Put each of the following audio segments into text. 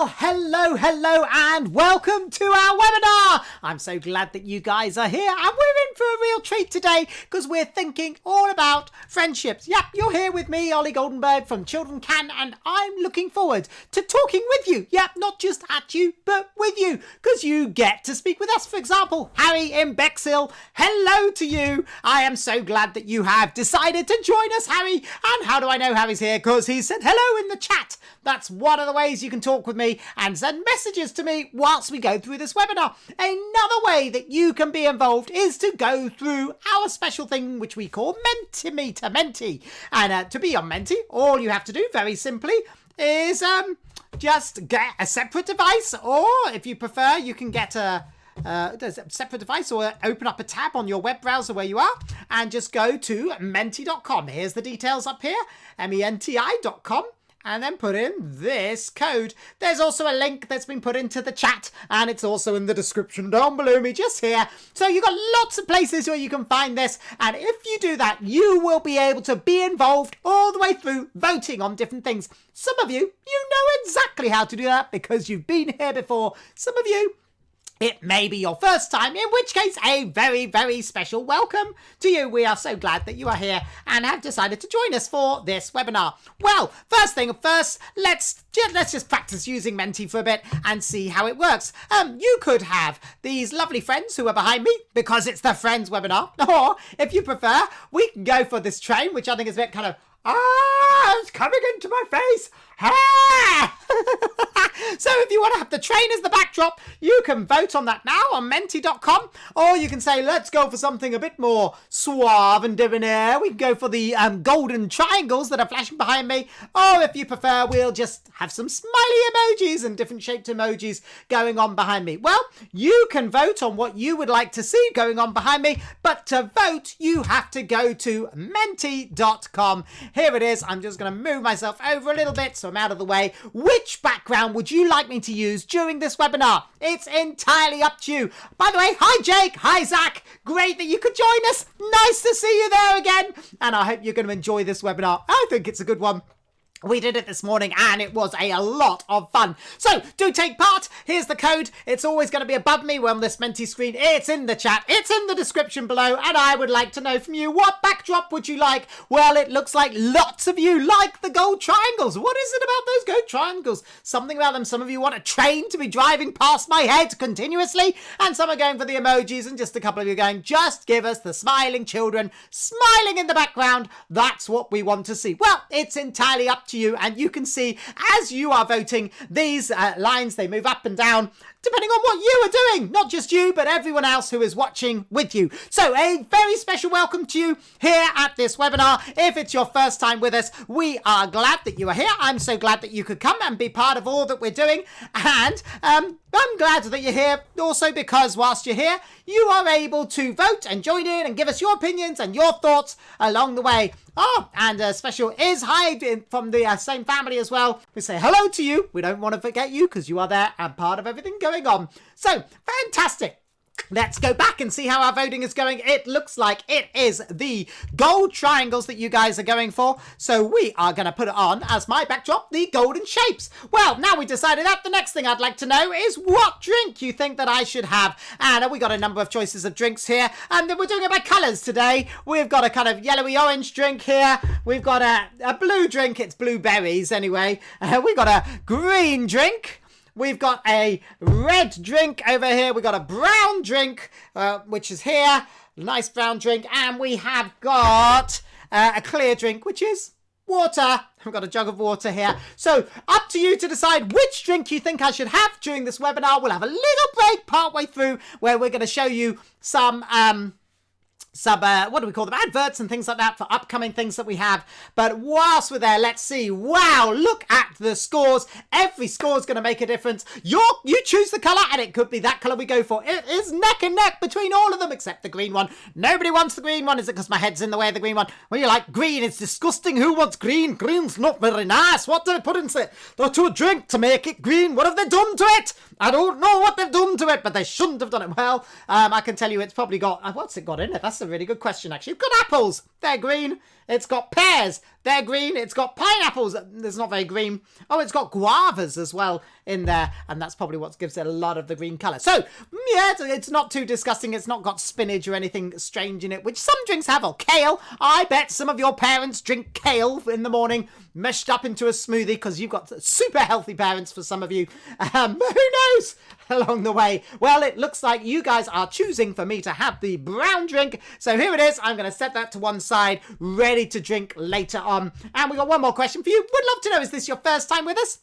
Well, hello, and welcome to our webinar. I'm so glad that you guys are here, and we're in for a real treat today because we're thinking all about friendships. Yep, you're here with me, Ollie Goldenberg from Children Can, and I'm looking forward to talking with you. Yep, not just at you, but with you, because you get to speak with us. For example, Harry in Bexhill, hello to you. I am so glad that you have decided to join us, Harry. And how do I know Harry's here? Because he said hello in the chat. That's one of the ways you can talk with me and send messages to me whilst we go through this webinar. Another way that you can be involved is to go through our special thing which we call Mentimeter Menti. And to be on Menti, all you have to do very simply is just get a separate device, or if you prefer you can get a separate device or open up a tab on your web browser where you are and just go to menti.com. Here's the details up here, menti.com. And then put in this code. There's also a link that's been put into the chat, and it's also in the description down below me just here. So you've got lots of places where you can find this, and if you do that, you will be able to be involved all the way through voting on different things. Some of you know exactly how to do that because you've been here before. Some of you, it may be your first time, in which case a very, very special welcome to you. We are so glad that you are here and have decided to join us for this webinar. Well, first thing first, let's just practice using Menti for a bit and see how it works. You could have these lovely friends who are behind me because it's the Friends webinar. Or if you prefer, we can go for this train, which I think is a bit kind of, it's coming into my face. So if you want to have the train as the backdrop, you can vote on that now on menti.com, or you can say, let's go for something a bit more suave and debonair. We can go for the golden triangles that are flashing behind me, or if you prefer, we'll just have some smiley emojis and different shaped emojis going on behind me. Well, you can vote on what you would like to see going on behind me, but to vote, you have to go to menti.com. Here it is. I'm just going to move myself over a little bit so I'm out of the way. Which background would you like me to use during this webinar? It's entirely up to you. By the way, hi Jake, hi Zach. Great that you could join us. Nice to see you there again. And I hope you're going to enjoy this webinar. I think it's a good one. We did it this morning and it was a lot of fun. So do take part. Here's the code. It's always going to be above me on this Menti screen. It's in the chat. It's in the description below. And I would like to know from you, what backdrop would you like? Well, it looks like lots of you like the gold triangles. What is it about those gold triangles? Something about them. Some of you want a train to be driving past my head continuously. And some are going for the emojis. And just a couple of you going, just give us the smiling children smiling in the background. That's what we want to see. Well, it's entirely up to you, and you can see as you are voting, these lines, they move up and down depending on what you are doing. Not just you, but everyone else who is watching with you. So a very special welcome to you here at this webinar. If it's your first time with us, we are glad that you are here. I'm so glad that you could come and be part of all that we're doing. And I'm glad that you're here also because whilst you're here, you are able to vote and join in and give us your opinions and your thoughts along the way. Oh, and a special is Hyde from the same family as well. We say hello to you. We don't want to forget you because you are there and part of everything going on. So, fantastic. Let's go back and see how our voting is going. It looks like it is the gold triangles that you guys are going for. So we are going to put it on as my backdrop, the golden shapes. Well, now we decided that, the next thing I'd like to know is what drink you think that I should have. And we got a number of choices of drinks here. And then we're doing it by colours today. We've got a kind of yellowy orange drink here. We've got a blue drink. It's blueberries anyway. We've got a green drink. We've got a red drink over here. We've got a brown drink, which is here. Nice brown drink. And we have got a clear drink, which is water. I've got a jug of water here. So up to you to decide which drink you think I should have during this webinar. We'll have a little break partway through where we're going to show you some what do we call them, adverts and things like that for upcoming things that we have. But whilst we're there, let's see. Wow, look at the scores. Every score is going to make a difference. You choose the colour, and it could be that colour we go for. It is neck and neck between all of them except the green one. Nobody wants the green one. Is it because my head's in the way of the green one? Well, you're like, green, it's disgusting. Who wants green? Green's not very nice. What did they put into it? To a drink to make it green. What have they done to it? I don't know what they've done to it, but they shouldn't have done it. Well, I can tell you it's probably got, what's it got in it? That's That's a really good question, actually. It's got apples. They're green. It's got pears. They're green. It's got pineapples. It's not very green. Oh, it's got guavas as well in there. And that's probably what gives it a lot of the green colour. So, yeah, it's not too disgusting. It's not got spinach or anything strange in it, which some drinks have. Or kale. I bet some of your parents drink kale in the morning, meshed up into a smoothie, because you've got super healthy parents for some of you. Who knows? Along the way. Well, it looks like you guys are choosing for me to have the brown drink. So here it is. I'm going to set that to one side, ready to drink later on. And we got one more question for you. Would love to know, is this your first time with us?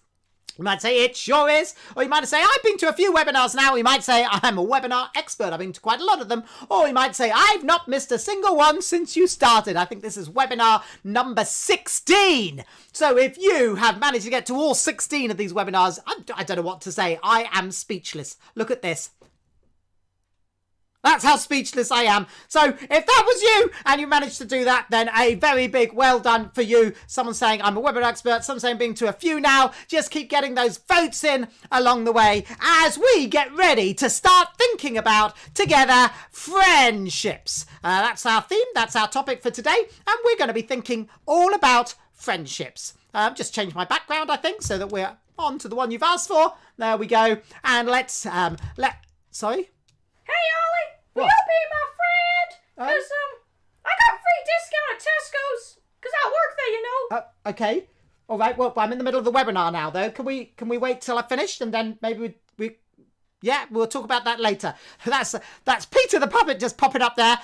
You might say it sure is, or you might say I've been to a few webinars now. You might say I'm a webinar expert. I've been to quite a lot of them. Or you might say I've not missed a single one since you started. I think this is webinar number 16. So if you have managed to get to all 16 of these webinars, I don't know what to say. I am speechless. Look at this. That's how speechless I am. So if that was you and you managed to do that, then a very big well done for you. Someone saying I'm a webinar expert. Some saying being to a few now. Just keep getting those votes in along the way as we get ready to start thinking about together friendships. That's our theme. That's our topic for today. And we're going to be thinking all about friendships. Just change my background, I think, so that we're on to the one you've asked for. There we go. And let's sorry. Hey, Ollie, will What? you be my friend? Because, I got free discount at Tesco's, because I work there, you know. Okay. All right. Well, I'm in the middle of the webinar now, though. Can we wait till I finished and then maybe we'll talk about that later. That's Peter the Puppet just popping up there.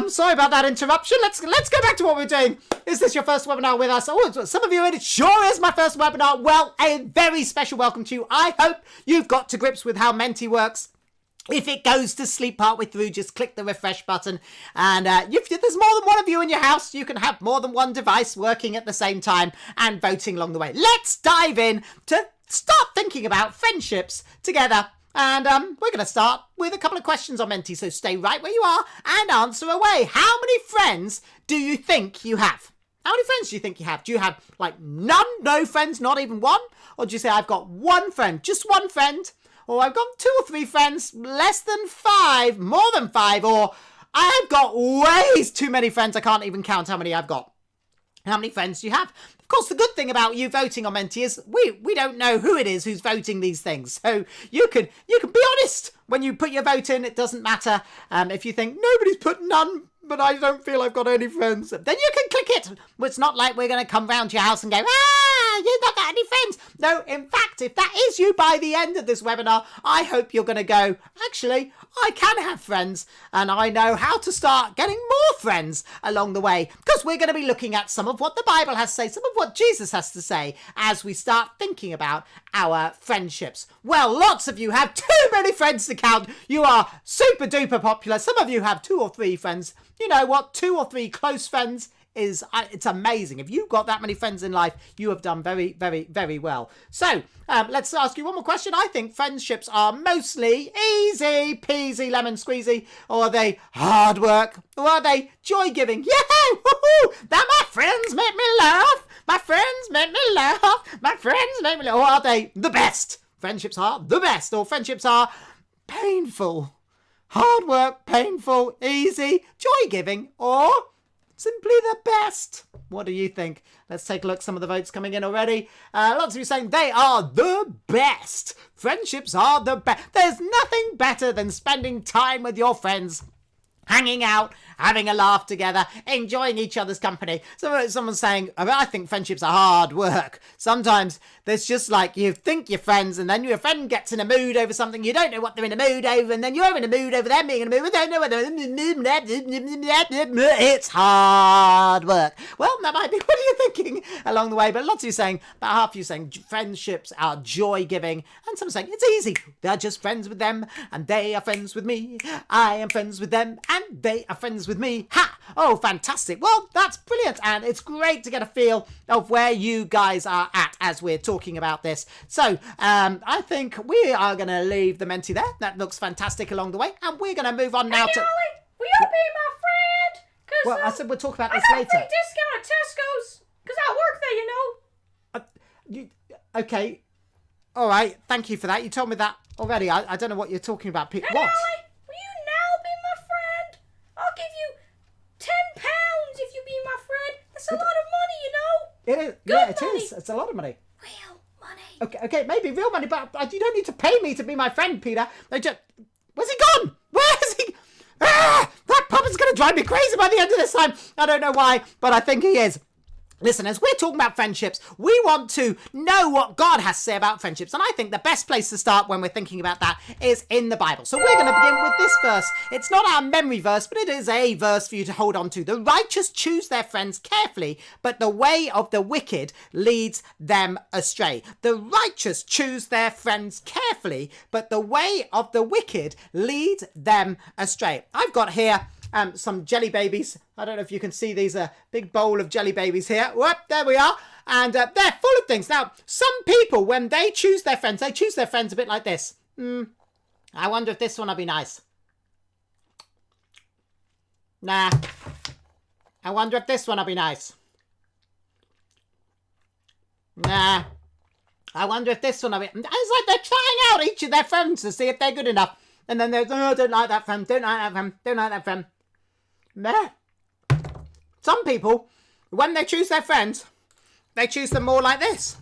Sorry about that interruption. Let's go back to what we're doing. Is this your first webinar with us? Oh, some of you, it sure is my first webinar. Well, a very special welcome to you. I hope you've got to grips with how Menti works. If it goes to sleep partway through, just click the refresh button. And if there's more than one of you in your house, you can have more than one device working at the same time and voting along the way. Let's dive in to start thinking about friendships together. And we're going to start with a couple of questions on Menti. So stay right where you are and answer away. How many friends do you think you have? How many friends do you think you have? Do you have like none, no friends, not even one? Or do you say I've got one friend, just one friend? Or I've got 2 or 3 friends, less than 5, more than 5, or I've got way too many friends. I can't even count how many I've got. How many friends do you have? Of course, the good thing about you voting on Menti is we don't know who it is who's voting these things. So you can be honest when you put your vote in. It doesn't matter if you think nobody's put none, but I don't feel I've got any friends. Then you can click it. It's not like we're going to come round to your house and go, you've not got any friends. No, in fact, if that is you by the end of this webinar, I hope you're going to go, actually, I can have friends and I know how to start getting more friends along the way, because we're going to be looking at some of what the Bible has to say, some of what Jesus has to say as we start thinking about our friendships. Well, lots of you have too many friends to count. You are super duper popular. Some of you have 2 or 3 friends. You know what? 2 or 3 close friends is it's amazing. If you've got that many friends in life, you have done very, very, very well. So let's ask you one more question. I think friendships are mostly easy peasy lemon squeezy, or are they hard work, or are they joy giving? Yeah, woohoo! That my friends make me laugh. My friends make me laugh. My friends make me laugh. Or are they the best? Friendships are the best, or friendships are painful. Hard work, painful, easy, joy giving, or simply the best. What do you think? Let's take a look. Some of the votes coming in already. Lots of you saying they are the best. Friendships are the best. There's nothing better than spending time with your friends, hanging out, having a laugh together, enjoying each other's company. So someone's saying, I think friendships are hard work. Sometimes there's just like you think you're friends and then your friend gets in a mood over something. You don't know what they're in a mood over, and then you're in a mood over them being in a mood. We don't know what they're in a mood. It's hard work. Well, that might be what are you thinking along the way. But lots of you saying, about half of you saying friendships are joy-giving. And some saying it's easy. They're just friends with them and they are friends with me. I am friends with them and they are friends with me. Ha! Oh, fantastic. Well, that's brilliant. And it's great to get a feel of where you guys are at as we're talking about this. So I think we are going to leave the Menti there. That looks fantastic along the way. And we're going to move on now Hey, to... Ollie, will you be my friend? Cause, Well, I said we'll talk about this I got later. free discount at Tesco's, because I work there, you know. Okay. All right. Thank you for that. You told me that already. I don't know what you're talking about. Hey, What? Ollie, will you now be my friend? I'll give It is. Yeah, it is. It's a lot of money. Real money. Okay, maybe real money, but you don't need to pay me to be my friend, Peter. Where's he gone? Where is he? That puppet's going to drive me crazy by the end of this time. I don't know why, but I think he is. Listen, as we're talking about friendships, we want to know what God has to say about friendships. And I think the best place to start when we're thinking about that is in the Bible. So we're going to begin with this verse. It's not our memory verse, but it is a verse for you to hold on to. The righteous choose their friends carefully, but the way of the wicked leads them astray. The righteous choose their friends carefully, but the way of the wicked leads them astray. I've got here some jelly babies. I don't know if you can see these, a big bowl of jelly babies here. Whoop, there we are. And they're full of things. Now, some people, when they choose their friends a bit like this. I wonder if this one will be nice. Nah. I wonder if this one will be nice. Nah. I wonder if this one will be... It's like they're trying out each of their friends to see if they're good enough. And then they're, oh, don't like that friend, don't like that friend, don't like that friend. Nah. Some people, when they choose their friends, they choose them more like this.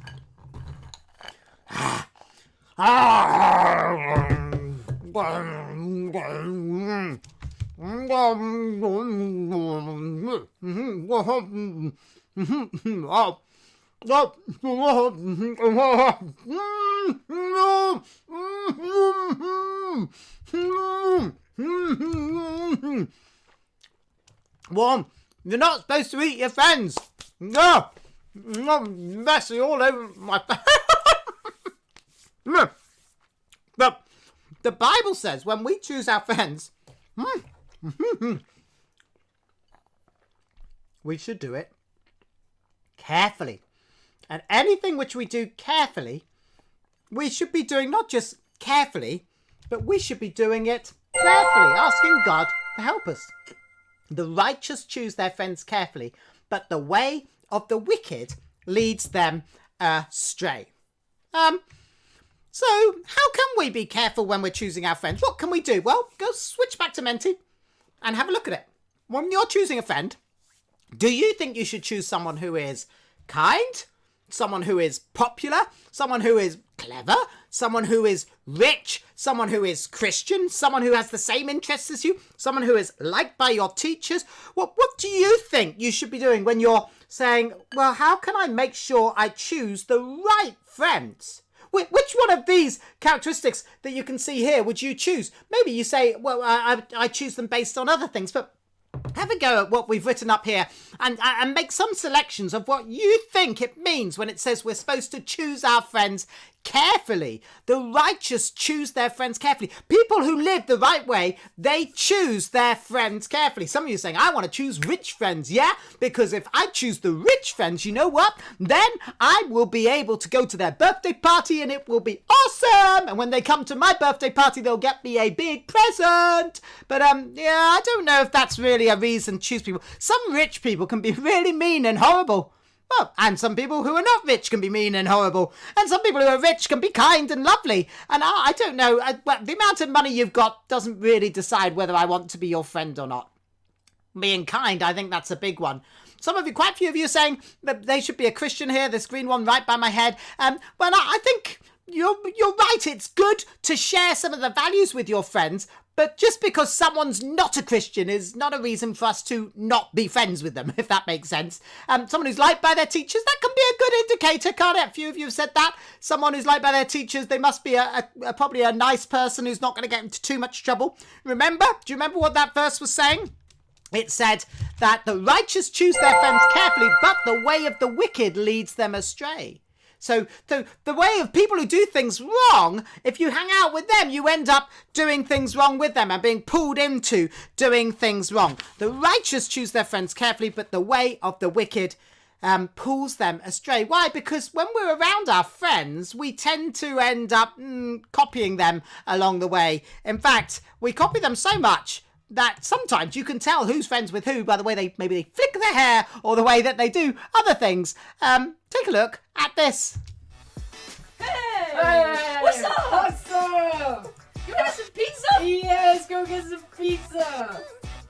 Well, you're not supposed to eat your friends. No, messy all over my. But the Bible says when we choose our friends, we should do it carefully. And anything which we do carefully, we should be doing not just carefully, but we should be doing it prayerfully, asking God to help us. The righteous choose their friends carefully, but the way of the wicked leads them astray. So how can we be careful when we're choosing our friends? What can we do? Well, go switch back to Menti and have a look at it. When you're choosing a friend, do you think you should choose someone who is kind, someone who is popular, someone who is clever, someone who is rich, someone who is Christian, someone who has the same interests as you, someone who is liked by your teachers? What do you think you should be doing when you're saying, well, how can I make sure I choose the right friends? Which one of these characteristics that you can see here would you choose? Maybe you say, well, I choose them based on other things, but have a go at what we've written up here and make some selections of what you think it means when it says we're supposed to choose our friends carefully. The righteous choose their friends carefully. People who live the right way, they choose their friends carefully. Some of you are saying, I want to choose rich friends. Yeah, because if I choose the rich friends, you know what? Then I will be able to go to their birthday party and it will be awesome. And when they come to my birthday party, they'll get me a big present. But yeah, I don't know if that's really a reason to choose people. Some rich people can be really mean and horrible. Well, and some people who are not rich can be mean and horrible. And some people who are rich can be kind and lovely. And I don't know, the amount of money you've got doesn't really decide whether I want to be your friend or not. Being kind, I think that's a big one. Some of you, quite a few of you are saying that they should be a Christian here, this green one right by my head. Well, I think you're right. It's good to share some of the values with your friends. But just because someone's not a Christian is not a reason for us to not be friends with them, if that makes sense. Someone who's liked by their teachers, that can be a good indicator, can't it? A few of you have said that. Someone who's liked by their teachers, they must be probably a nice person who's not going to get into too much trouble. Do you remember what that verse was saying? It said that the righteous choose their friends carefully, but the way of the wicked leads them astray. So the way of people who do things wrong, if you hang out with them, you end up doing things wrong with them and being pulled into doing things wrong. The righteous choose their friends carefully, but the way of the wicked pulls them astray. Why? Because when we're around our friends, we tend to end up copying them along the way. In fact, we copy them so much that sometimes you can tell who's friends with who by the way they flick their hair or the way that they do other things. Take a look at this. Hey! What's up? What's up? You want some pizza? Yeah, let's go get some pizza.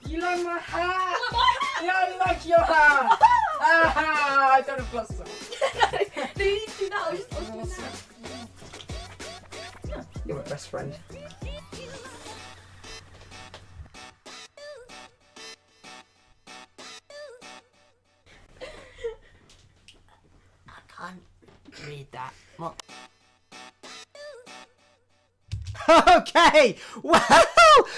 You like my hat? You like my hat? Yeah, I like your hat. I don't have glasses on. No, you need to do that. I was doing that. You're my best friend. I can't read that. What? Okay, well,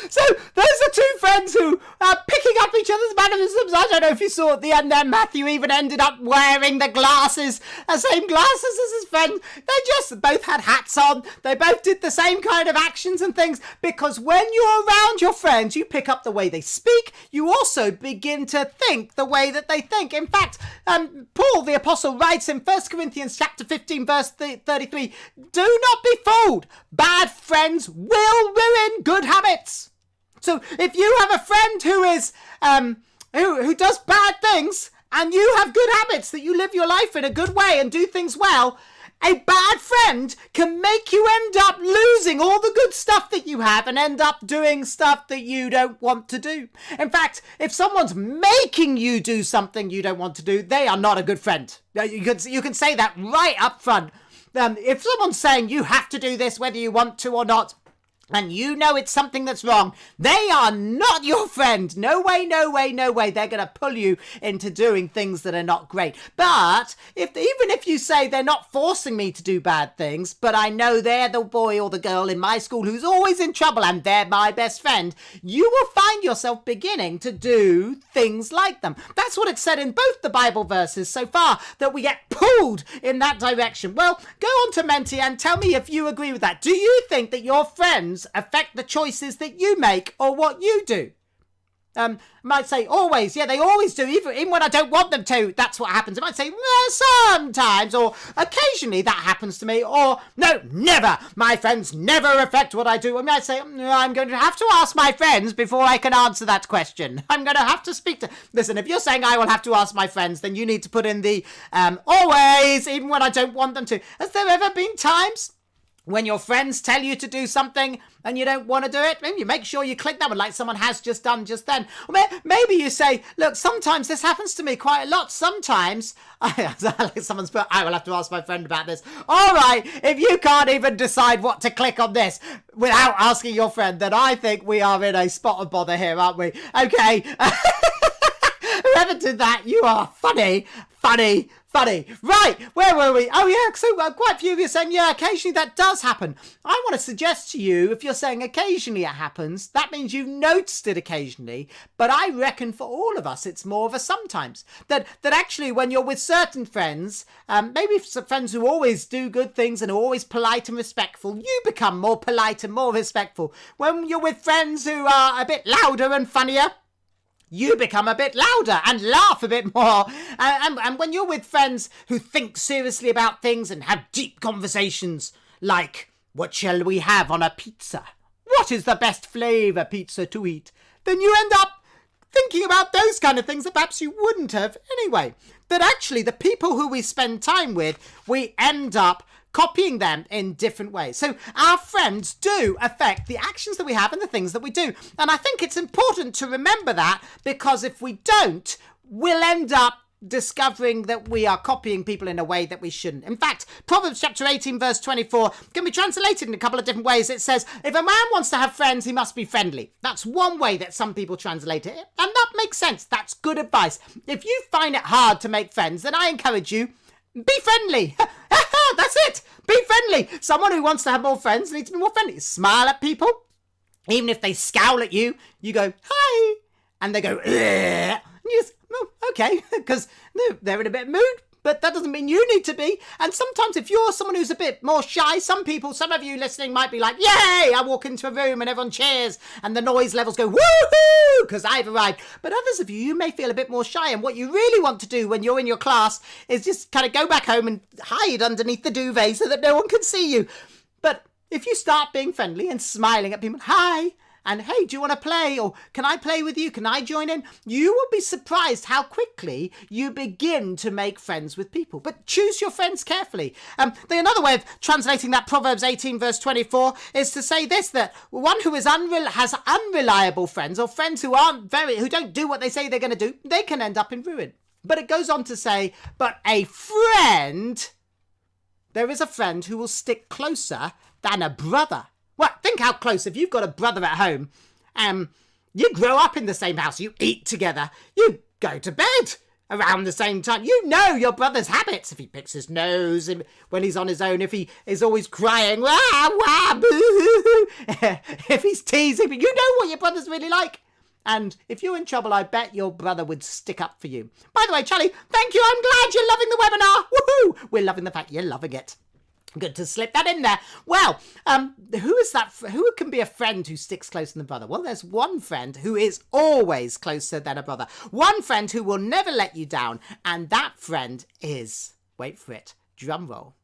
so those are two friends who are picking up each other's mannerisms. I don't know if you saw at the end there, Matthew even ended up wearing the glasses, the same glasses as his friend. They just both had hats on. They both did the same kind of actions and things, because when you're around your friends, you pick up the way they speak. You also begin to think the way that they think. In fact, Paul the Apostle writes in 1 Corinthians chapter 15, verse 33, do not be fooled. Bad friends will ruin good habits. So if you have a friend who is who does bad things, and you have good habits that you live your life in a good way and do things well, a bad friend can make you end up losing all the good stuff that you have and end up doing stuff that you don't want to do. In fact, if someone's making you do something you don't want to do, they are not a good friend. You can say that right up front. If someone's saying you have to do this whether you want to or not, and you know it's something that's wrong, they are not your friend. No way, no way, no way. They're going to pull you into doing things that are not great. But even if you say they're not forcing me to do bad things, but I know they're the boy or the girl in my school who's always in trouble and they're my best friend, you will find yourself beginning to do things like them. That's what it said in both the Bible verses so far, that we get pulled in that direction. Well, go on to Menti and tell me if you agree with that. Do you think that your friends affect the choices that you make or what you do? Might say always. Yeah, they always do. Even when I don't want them to, that's what happens. It might say sometimes or occasionally that happens to me, or no, never. My friends never affect what I do. I might say I'm going to have to ask my friends before I can answer that question. I'm going to have to speak to... Listen, if you're saying I will have to ask my friends, then you need to put in the always, even when I don't want them to. Has there ever been times when your friends tell you to do something and you don't want to do it? Maybe you make sure you click that one like someone has just done just then. Or maybe you say, look, sometimes this happens to me quite a lot. Sometimes, like someone's put, I will have to ask my friend about this. All right, if you can't even decide what to click on this without asking your friend, then I think we are in a spot of bother here, aren't we? Okay. Whoever did that, you are funny. Right, where were we? Oh yeah, so quite a few of you are saying, yeah, occasionally that does happen. I want to suggest to you, if you're saying occasionally it happens, that means you've noticed it occasionally. But I reckon for all of us, it's more of a sometimes. That actually when you're with certain friends, maybe some friends who always do good things and are always polite and respectful, you become more polite and more respectful. When you're with friends who are a bit louder and funnier, you become a bit louder and laugh a bit more. And when you're with friends who think seriously about things and have deep conversations, like, what shall we have on a pizza? What is the best flavour pizza to eat? Then you end up thinking about those kind of things that perhaps you wouldn't have anyway. That actually the people who we spend time with, we end up copying them in different ways. So our friends do affect the actions that we have and the things that we do. And I think it's important to remember that, because if we don't, we'll end up discovering that we are copying people in a way that we shouldn't. In fact, Proverbs chapter 18 verse 24 can be translated in a couple of different ways. It says, if a man wants to have friends, he must be friendly. That's one way that some people translate it. And that makes sense. That's good advice. If you find it hard to make friends, then I encourage you, be friendly. That's it. Be friendly. Someone who wants to have more friends needs to be more friendly. Smile at people. Even if they scowl at you, you go, hi. And they go, ugh. And you just, oh, okay. Because they're in a bit of mood. But that doesn't mean you need to be. And sometimes if you're someone who's a bit more shy, some of you listening might be like, yay, I walk into a room and everyone cheers and the noise levels go, woohoo, because I've arrived. But others of you may feel a bit more shy. And what you really want to do when you're in your class is just kind of go back home and hide underneath the duvet so that no one can see you. But if you start being friendly and smiling at people, hi, and hey, do you want to play? Or can I play with you? Can I join in? You will be surprised how quickly you begin to make friends with people. But choose your friends carefully. Another way of translating that Proverbs 18 verse 24 is to say this, that one who is has unreliable friends, or friends who don't do what they say they're going to do, they can end up in ruin. But it goes on to say, but a friend, there is a friend who will stick closer than a brother. Well, think how close. If you've got a brother at home, you grow up in the same house, you eat together, you go to bed around the same time. You know your brother's habits. If he picks his nose when he's on his own, if he is always crying, wah, wah, boo, if he's teasing, you know what your brother's really like. And if you're in trouble, I bet your brother would stick up for you. By the way, Charlie, thank you. I'm glad you're loving the webinar. Woohoo! We're loving the fact you're loving it. Good to slip that in there. Well, who is that? Who can be a friend who sticks closer than a brother? Well, there's one friend who is always closer than a brother. One friend who will never let you down. And that friend is, wait for it, drum roll,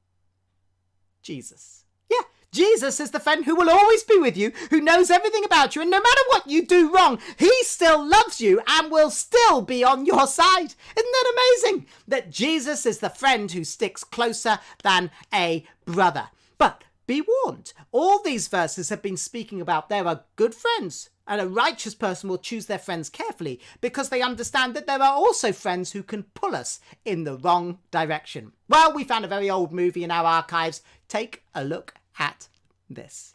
Jesus. Yeah, Jesus is the friend who will always be with you, who knows everything about you. And no matter what you do wrong, he still loves you and will still be on your side. Isn't that amazing? That Jesus is the friend who sticks closer than a brother. But be warned, all these verses have been speaking about there are good friends, and a righteous person will choose their friends carefully because they understand that there are also friends who can pull us in the wrong direction. Well, we found a very old movie in our archives. Take a look at this.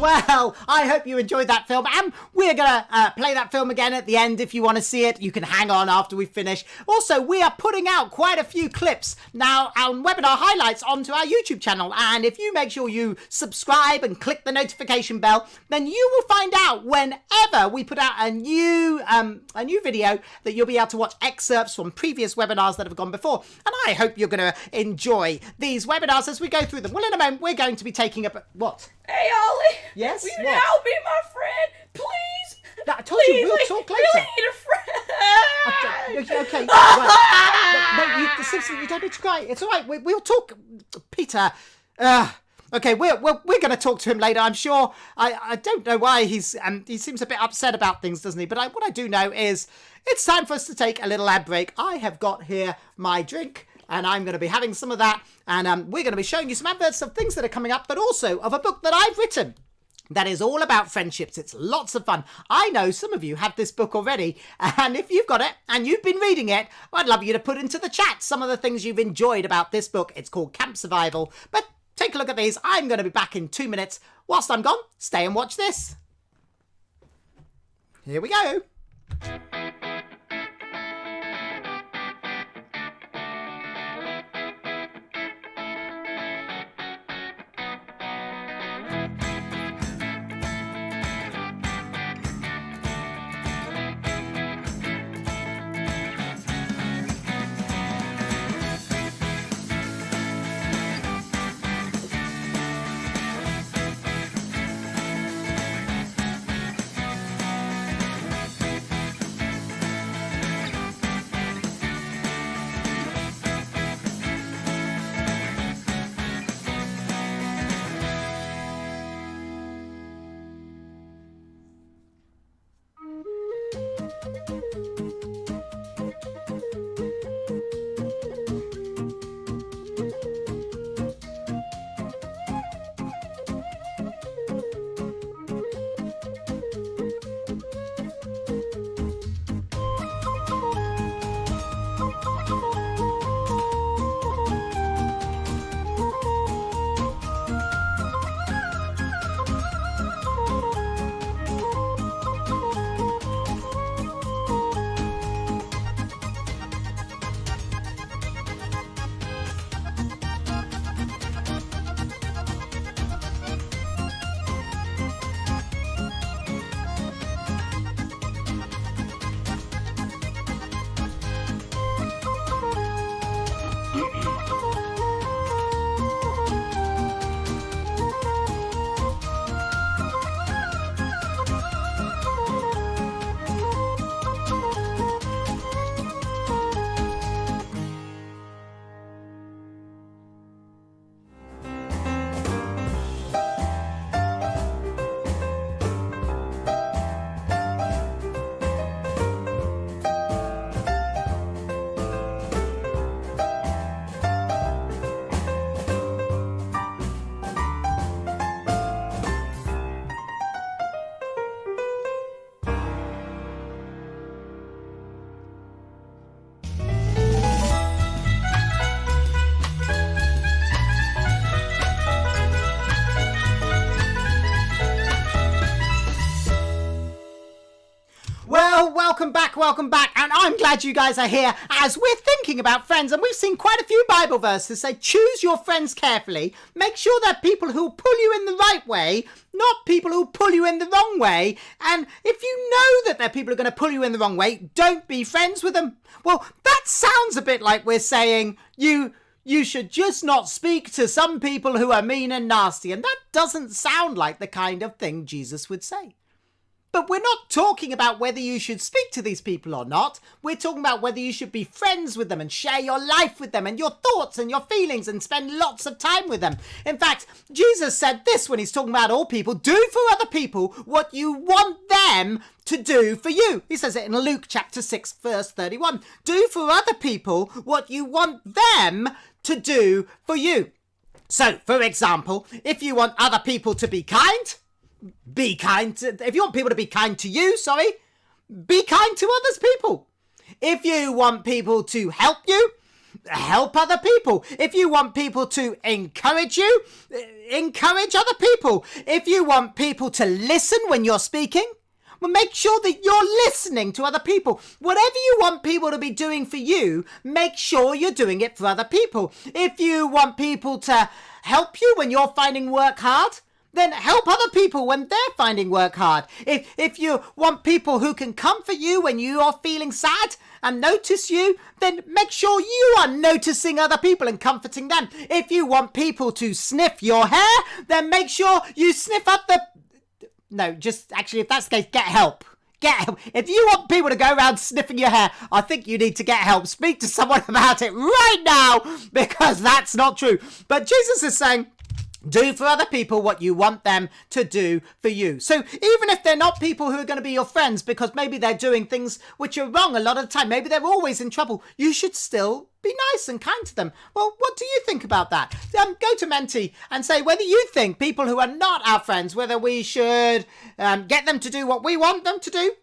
Well, I hope you enjoyed that film, and we're going to play that film again at the end. If you want to see it, you can hang on after we finish. Also, we are putting out quite a few clips now on webinar highlights onto our YouTube channel, and if you make sure you subscribe and click the notification bell, then you will find out whenever we put out a new video that you'll be able to watch excerpts from previous webinars that have gone before. And I hope you're going to enjoy these webinars as we go through them. Well, in a moment, we're going to be taking up... What? Hey, Ollie. Yes? Will you What? now be my friend? Please. I told you, we'll talk later. Really need a friend. Okay. Right. No, seriously, you don't need to cry. It's all right. We'll talk, Peter. Okay, we're going to talk to him later, I'm sure. I don't know why he seems a bit upset about things, doesn't he? But what I do know is it's time for us to take a little ad break. I have got here my drink, and I'm going to be having some of that. And we're going to be showing you some adverts of things that are coming up, but also of a book that I've written that is all about friendships. It's lots of fun. I know some of you have this book already, and if you've got it and you've been reading it, I'd love you to put into the chat some of the things you've enjoyed about this book. It's called Camp Survival, but take a look at these. I'm going to be back in 2 minutes. Whilst I'm gone, stay and watch this. Here we go. welcome back. And I'm glad you guys are here as we're thinking about friends. And we've seen quite a few Bible verses say, choose your friends carefully. Make sure they're people who pull you in the right way, not people who pull you in the wrong way. And if you know that they're people who are going to pull you in the wrong way, don't be friends with them. Well, that sounds a bit like we're saying you should just not speak to some people who are mean and nasty. And that doesn't sound like the kind of thing Jesus would say. But we're not talking about whether you should speak to these people or not. We're talking about whether you should be friends with them and share your life with them and your thoughts and your feelings and spend lots of time with them. In fact, Jesus said this when he's talking about all people: do for other people what you want them to do for you. He says it in Luke chapter 6, verse 31. Do for other people what you want them to do for you. So, for example, if you want other people to be kind, be kind to, if you want people to be kind to you, be kind to others people. If you want people to help you, help other people. If you want people to encourage you, encourage other people. If you want people to listen when you're speaking, well, make sure that you're listening to other people. Whatever you want people to be doing for you, make sure you're doing it for other people. If you want people to help you when you're finding work hard, then help other people when they're finding work hard. If you want people who can comfort you when you are feeling sad and notice you, then make sure you are noticing other people and comforting them. If you want people to sniff your hair, then make sure you sniff up the... No, just actually, if that's the case, get help. Get help. If you want people to go around sniffing your hair, I think you need to get help. Speak to someone about it right now, because that's not true. But Jesus is saying, do for other people what you want them to do for you. So even if they're not people who are going to be your friends, because maybe they're doing things which are wrong a lot of the time, maybe they're always in trouble, you should still be nice and kind to them. Well, what do you think about that? Go to Menti and say whether you think people who are not our friends, whether we should get them to do what we want them to do.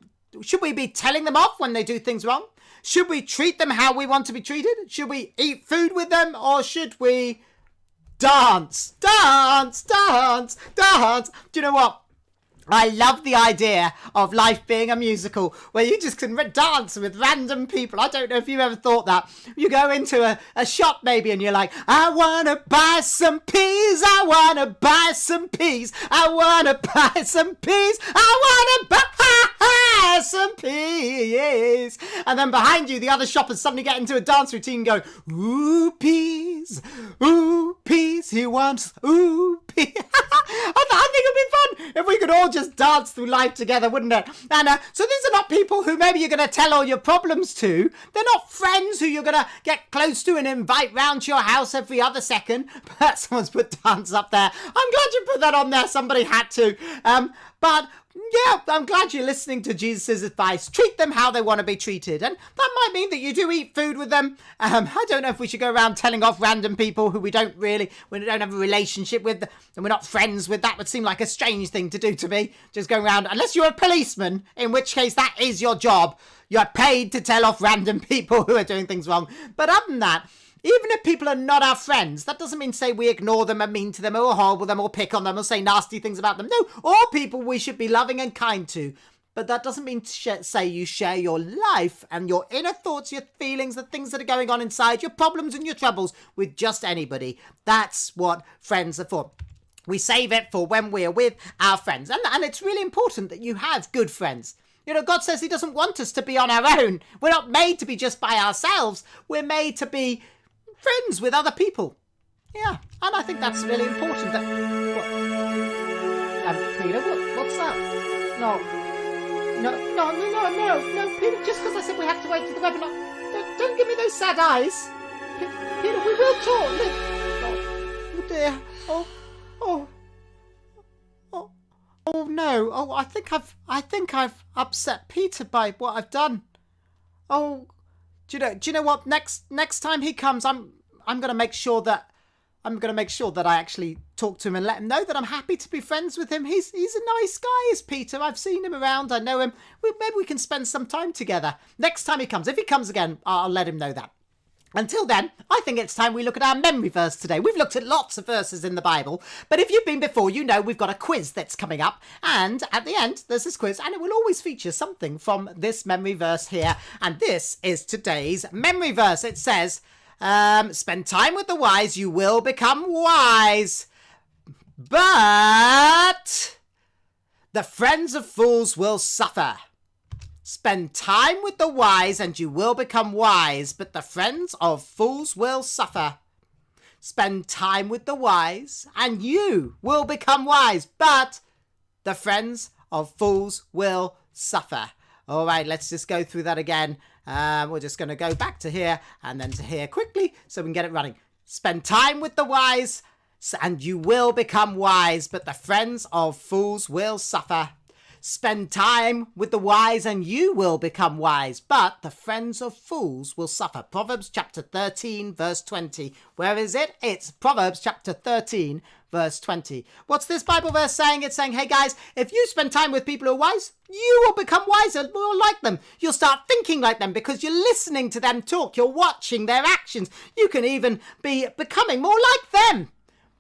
Should we be telling them off when they do things wrong? Should we treat them how we want to be treated? Should we eat food with them, or should we dance? Do you know what? I love the idea of life being a musical where you just can dance with random people. I don't know if you've ever thought that. You go into a shop maybe and you're like, I want to buy some peas. I want to buy some peas. I want to buy some peas. I want to buy some peas. And then behind you, the other shoppers suddenly get into a dance routine going, ooh, peas. Ooh, peas. He wants ooh, peas. I think it'd be fun if we could all just dance through life together, wouldn't it? And so these are not people who maybe you're going to tell all your problems to. They're not friends who you're going to get close to and invite round to your house every other second. But someone's put dance up there. I'm glad you put that on there. Somebody had to. But yeah, I'm glad you're listening to Jesus' advice. Treat them how they want to be treated. And that might mean that you do eat food with them. I don't know if we should go around telling off random people who we don't have a relationship with and we're not friends with. That would seem like a strange thing to do to me. Just going around, unless you're a policeman, in which case that is your job. You're paid to tell off random people who are doing things wrong. But other than that, even if people are not our friends, that doesn't mean say we ignore them, are mean to them, or horrible them, or pick on them, or say nasty things about them. No, all people we should be loving and kind to. But that doesn't mean to say you share your life and your inner thoughts, your feelings, the things that are going on inside, your problems and your troubles with just anybody. That's what friends are for. We save it for when we're with our friends. And it's really important that you have good friends. You know, God says he doesn't want us to be on our own. We're not made to be just by ourselves. We're made to be friends with other people. Yeah, and I think that's really important. That Peter, what's that? No, Peter. Just because I said we have to wait for the webinar, don't give me those sad eyes. Peter, we will talk. Oh dear. Oh no. Oh, I think I've upset Peter by what I've done. Oh. Do you know what? Next time he comes, I'm gonna make sure that I actually talk to him and let him know that I'm happy to be friends with him. He's a nice guy, is Peter. I've seen him around. I know him. Maybe we can spend some time together. Next time he comes, if he comes again, I'll let him know that. Until then, I think it's time we look at our memory verse today. We've looked at lots of verses in the Bible, but if you've been before, you know we've got a quiz that's coming up, and at the end, there's this quiz, and it will always feature something from this memory verse here, and this is today's memory verse. It says, spend time with the wise, you will become wise, but the friends of fools will suffer. Spend time with the wise and you will become wise, but the friends of fools will suffer. Spend time with the wise and you will become wise, but the friends of fools will suffer. All right, let's just go through that again. We're just going to go back to here and then to here quickly so we can get it running. Spend time with the wise and you will become wise, but the friends of fools will suffer. Spend time with the wise and you will become wise, but the friends of fools will suffer. Proverbs chapter 13, verse 20. Where is it? It's Proverbs chapter 13, verse 20. What's this Bible verse saying? It's saying, hey guys, if you spend time with people who are wise, you will become wiser, more like them. You'll start thinking like them because you're listening to them talk. You're watching their actions. You can even be becoming more like them.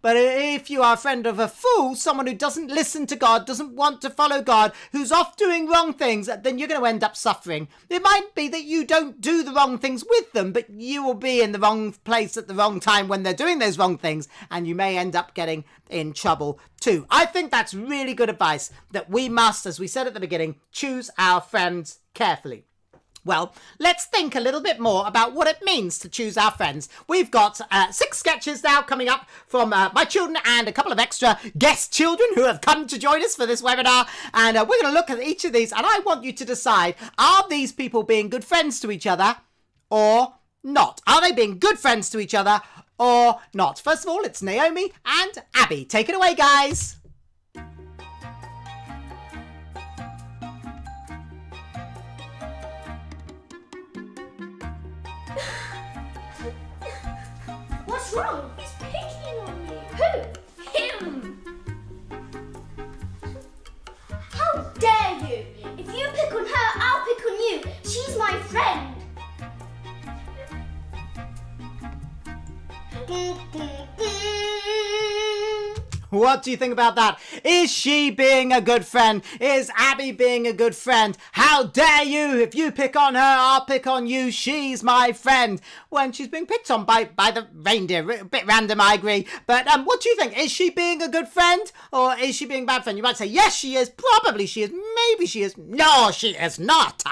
But if you are a friend of a fool, someone who doesn't listen to God, doesn't want to follow God, who's off doing wrong things, then you're going to end up suffering. It might be that you don't do the wrong things with them, but you will be in the wrong place at the wrong time when they're doing those wrong things, and you may end up getting in trouble too. I think that's really good advice, that we must, as we said at the beginning, choose our friends carefully. Well, let's think a little bit more about what it means to choose our friends. We've got 6 sketches now coming up from my children and a couple of extra guest children who have come to join us for this webinar. And we're going to look at each of these, and I want you to decide, are these people being good friends to each other or not? Are they being good friends to each other or not? First of all, it's Naomi and Abby. Take it away, guys. What's wrong? He's picking on me. Who? Him. How dare you? If you pick on her, I'll pick on you. She's my friend. What do you think about that? Is she being a good friend? Is Abby being a good friend? How dare you? If you pick on her, I'll pick on you. She's my friend. When she's being picked on by the reindeer. A bit random, I agree. But what do you think? Is she being a good friend or is she being a bad friend? You might say, yes, she is. Probably she is. Maybe she is. No, she is not.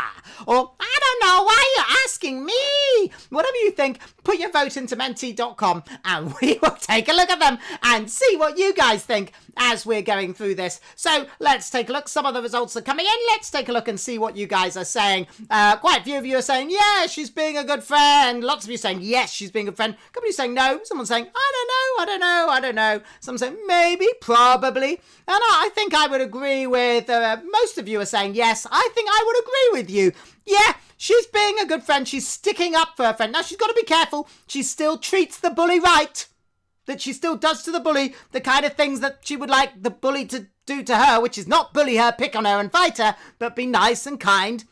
Or, I don't know. Why are you asking me? Whatever you think, put your vote into menti.com and we will take a look at them and see what you guys think as we're going through this. So let's take a look. Some of the results are coming in. Let's take a look and see what you guys are saying. Quite a few of you are saying, yeah, she's being a good friend. Lots of you saying, yes, she's being a good friend. A couple of you saying no. Someone's saying, I don't know. Some saying maybe, probably. And I think I would agree with, most of you are saying, yes, I think I would agree with you. Yeah, she's being a good friend. She's sticking up for her friend. Now, she's got to be careful. She still treats the bully right. That she still does to the bully the kind of things that she would like the bully to do to her, which is not bully her, pick on her and fight her, but be nice and kind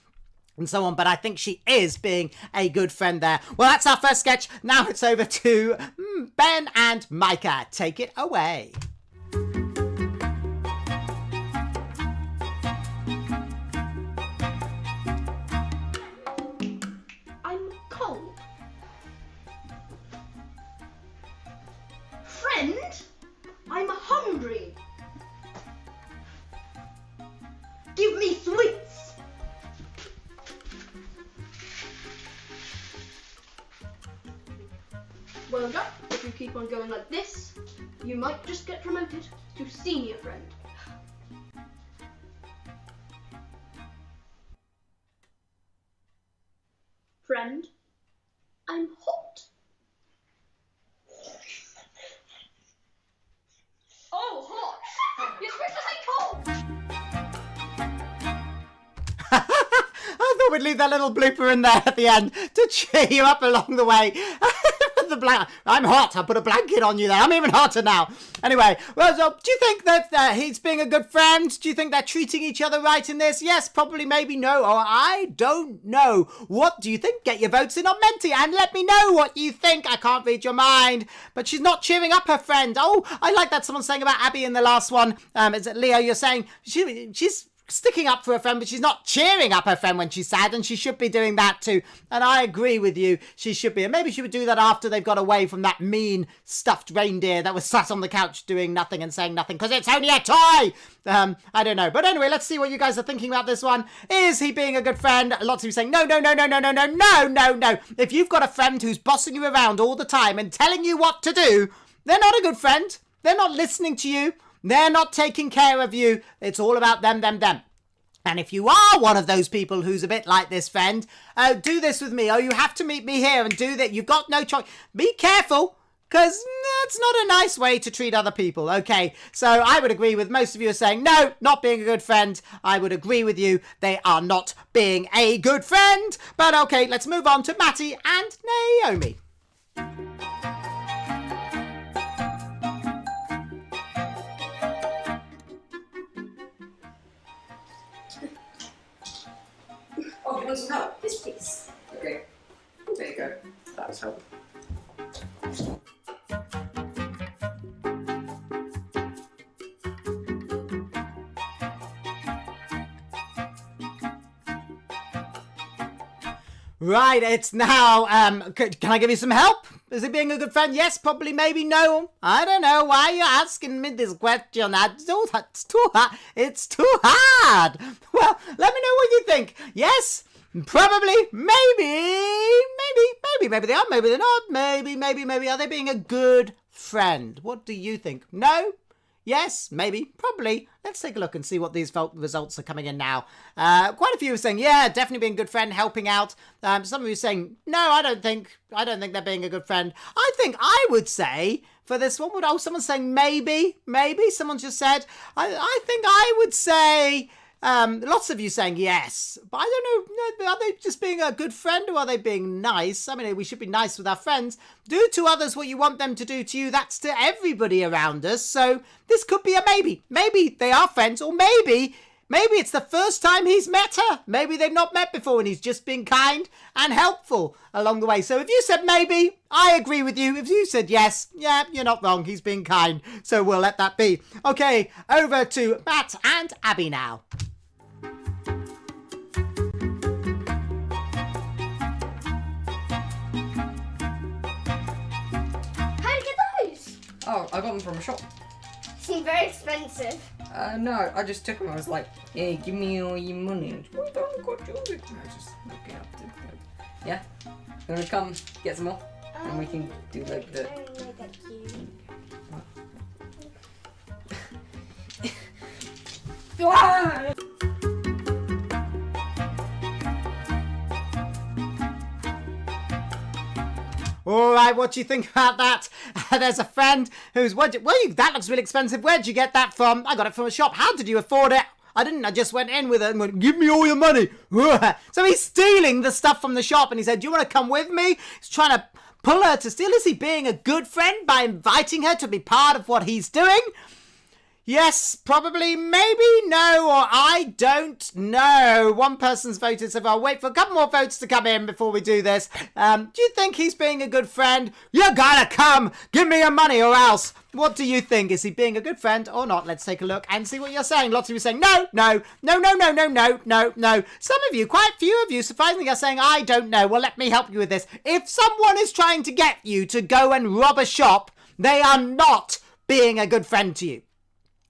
and so on. But I think she is being a good friend there. Well, that's our first sketch. Now it's over to Ben and Micah. Take it away. I'm cold. Friend, I'm hungry. Give me sweets. Well, Jack, if you keep on going like this, you might just get promoted to senior friend. Friend, I'm hot. Oh, hot! You're supposed to say cold! I thought we'd leave that little blooper in there at the end to cheer you up along the way. the blanket. I'm hot. I'll put a blanket on you there. I'm even hotter now. Anyway, well, so do you think that he's being a good friend? Do you think they're treating each other right in this? Yes, probably, maybe, no, or I don't know. What do you think? Get your votes in on Menti and let me know what you think. I can't read your mind, but she's not cheering up her friend. Oh, I like that someone's saying about Abby in the last one. Is it Leo? You're saying she's sticking up for her friend, but she's not cheering up her friend when she's sad, and she should be doing that too. And I agree with you, she should be. And maybe she would do that after they've got away from that mean stuffed reindeer that was sat on the couch doing nothing and saying nothing, because it's only a toy! I don't know. But anyway, let's see what you guys are thinking about this one. Is he being a good friend? Lots of you saying, no. If you've got a friend who's bossing you around all the time and telling you what to do, they're not a good friend. They're not listening to you. They're not taking care of you. It's all about them. And if you are one of those people who's a bit like this friend, do this with me. Oh, you have to meet me here and do that. You've got no choice. Be careful, because that's not a nice way to treat other people. Okay, so I would agree with most of you are saying, no, not being a good friend. I would agree with you. They are not being a good friend. But okay, let's move on to Matty and Naomi. Oh, you want some help? Yes, please. Okay. There you go. That was help. Right, it's now, can I give you some help? Is he being a good friend? Yes, probably, maybe, no. I don't know. Why are you asking me this question? It's too hard. It's too hard. Well, let me know what you think. Yes, probably, maybe they are, maybe they're not. Maybe. Are they being a good friend? What do you think? No? Yes, maybe, probably. Let's take a look and see what these results are coming in now. Quite a few are saying, yeah, definitely being a good friend, helping out. Some of you are saying, no, I don't think they're being a good friend. I think I would say for this one, someone's saying maybe. Someone's just said, I think I would say, lots of you saying yes, but I don't know, are they just being a good friend or are they being nice? I mean, we should be nice with our friends. Do to others what you want them to do to you. That's to everybody around us. So this could be a maybe. Maybe they are friends, or maybe it's the first time he's met her. Maybe they've not met before and he's just been kind and helpful along the way. So if you said maybe, I agree with you. If you said yes, yeah, you're not wrong. He's being kind. So we'll let that be. Okay, over to Matt and Abby now. Oh, I got them from a shop. Seem very expensive. No, I just took them. I was like, hey, give me all your money. I was just looking up to yeah. You want to come get some more? And we can do like the... No, thank you. Ah! All right, what do you think about that? There's a friend who's, that looks really expensive. Where'd you get that from? I got it from a shop. How did you afford it? I didn't. I just went in with it and went, give me all your money. So he's stealing the stuff from the shop and he said, do you want to come with me? He's trying to pull her to steal. Is he being a good friend by inviting her to be part of what he's doing? Yes, probably, maybe, no, or I don't know. One person's voted, so I'll wait for a couple more votes to come in before we do this. Do you think he's being a good friend? You gotta come! Give me your money or else! What do you think? Is he being a good friend or not? Let's take a look and see what you're saying. Lots of you saying no. Some of you, quite few of you, surprisingly, are saying I don't know. Well, let me help you with this. If someone is trying to get you to go and rob a shop, they are not being a good friend to you.